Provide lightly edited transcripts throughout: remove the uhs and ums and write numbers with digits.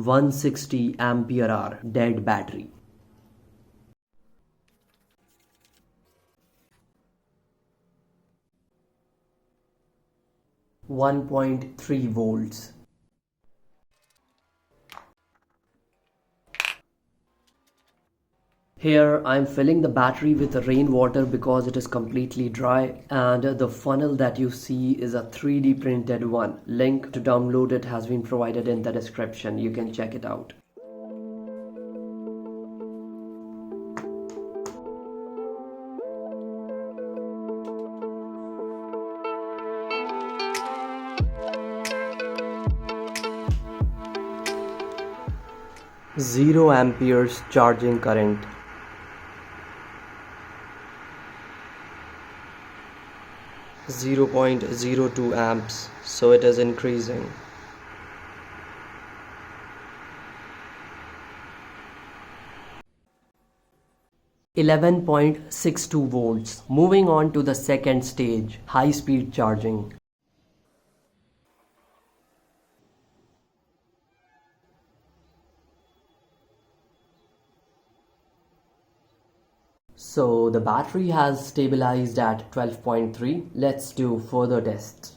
160 ampere hour dead battery. $1.3 Here I'm filling the battery with rainwater because it is completely dry, and the funnel that you see is a 3D printed one. Link to download it has been provided in the description. You can check it out. Zero amperes charging current. 0.02 amps, so it is increasing. $11.62. Moving on to the second stage, high speed charging. So the battery has stabilized at 12.3. Let's do further tests.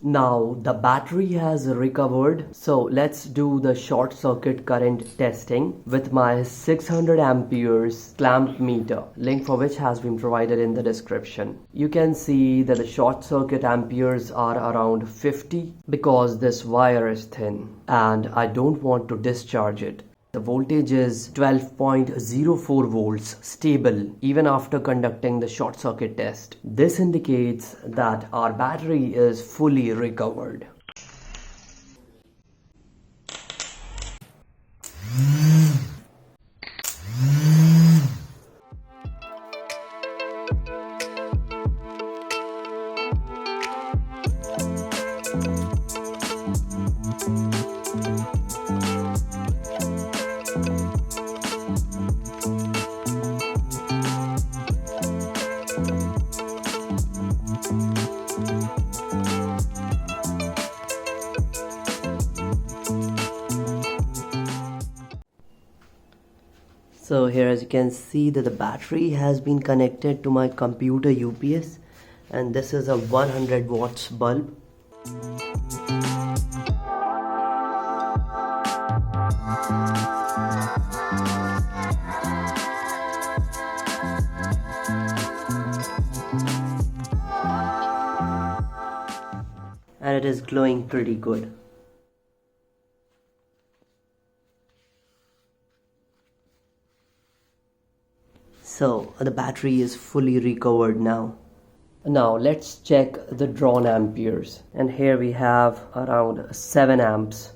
Now the battery has recovered, so let's do the short circuit current testing with my 600 amperes clamp meter, link for which has been provided in the description. You can see that the short circuit amperes are around 50 because this wire is thin and I don't want to discharge it. The voltage is 12.04 volts, stable even after conducting the short circuit test. This indicates that our battery is fully recovered. So here, as you can see, that the battery has been connected to my computer UPS, and this is a 100 watts bulb. And it is glowing pretty good. So the battery is fully recovered now. Now let's check the drawn amperes, and here we have around 7 amps.